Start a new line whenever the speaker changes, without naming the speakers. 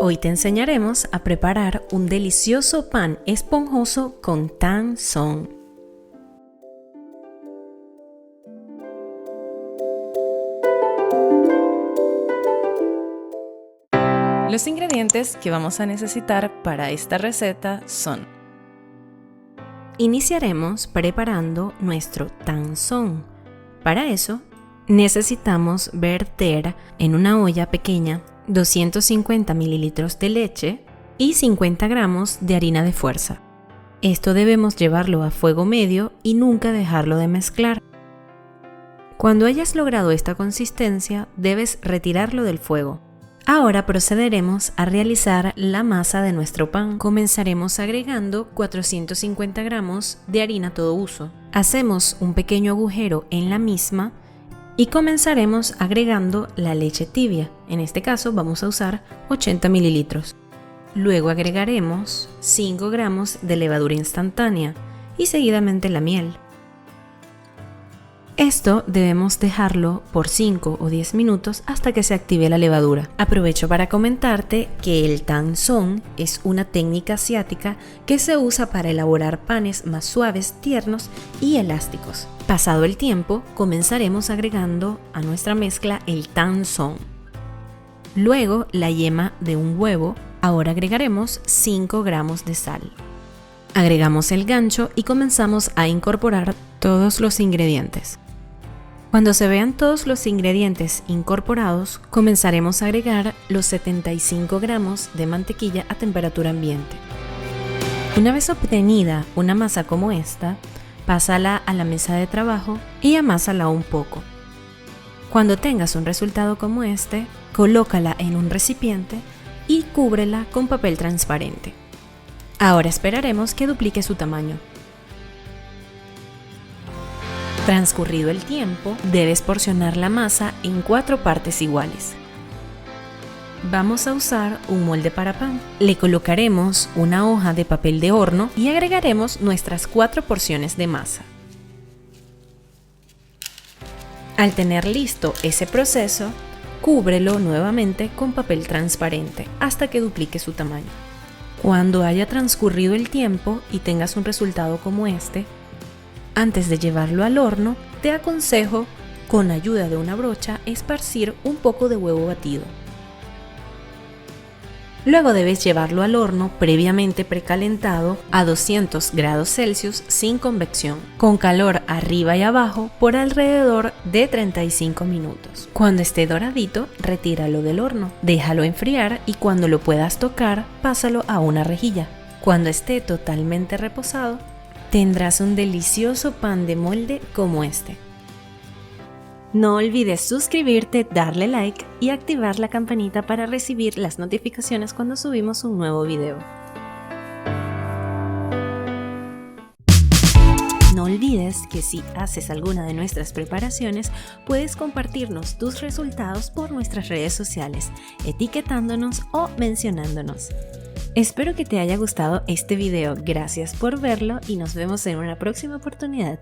Hoy te enseñaremos a preparar un delicioso pan esponjoso con tan son. Los ingredientes que vamos a necesitar para esta receta son: iniciaremos preparando nuestro tan son. Para eso necesitamos verter en una olla pequeña 250 mililitros de leche y 50 gramos de harina de fuerza. Esto debemos llevarlo a fuego medio y nunca dejarlo de mezclar. Cuando hayas logrado esta consistencia, debes retirarlo del fuego. Ahora procederemos a realizar la masa de nuestro pan. Comenzaremos agregando 450 gramos de harina todo uso. Hacemos un pequeño agujero en la misma y comenzaremos agregando la leche tibia. En este caso vamos a usar 80 mililitros. Luego agregaremos 5 gramos de levadura instantánea y seguidamente la miel. Esto debemos dejarlo por 5 o 10 minutos hasta que se active la levadura. Aprovecho para comentarte que el tan son es una técnica asiática que se usa para elaborar panes más suaves, tiernos y elásticos. Pasado el tiempo, comenzaremos agregando a nuestra mezcla el tan son. Luego la yema de un huevo. Ahora agregaremos 5 gramos de sal. Agregamos el gancho y comenzamos a incorporar todos los ingredientes. Cuando se vean todos los ingredientes incorporados, comenzaremos a agregar los 75 gramos de mantequilla a temperatura ambiente. Una vez obtenida una masa como esta, pásala a la mesa de trabajo y amásala un poco. Cuando tengas un resultado como este, colócala en un recipiente y cúbrela con papel transparente. Ahora esperaremos que duplique su tamaño. Transcurrido el tiempo, debes porcionar la masa en 4 partes iguales. Vamos a usar un molde para pan. Le colocaremos una hoja de papel de horno y agregaremos nuestras 4 porciones de masa. Al tener listo ese proceso, cúbrelo nuevamente con papel transparente hasta que duplique su tamaño. Cuando haya transcurrido el tiempo y tengas un resultado como este, antes de llevarlo al horno, te aconsejo, con ayuda de una brocha, esparcir un poco de huevo batido. Luego debes llevarlo al horno previamente precalentado a 200 grados Celsius sin convección, con calor arriba y abajo por alrededor de 35 minutos. Cuando esté doradito, retíralo del horno, déjalo enfriar y cuando lo puedas tocar, pásalo a una rejilla. Cuando esté totalmente reposado, tendrás un delicioso pan de molde como este. No olvides suscribirte, darle like y activar la campanita para recibir las notificaciones cuando subimos un nuevo video. No olvides que si haces alguna de nuestras preparaciones, puedes compartirnos tus resultados por nuestras redes sociales, etiquetándonos o mencionándonos. Espero que te haya gustado este video, gracias por verlo y nos vemos en una próxima oportunidad.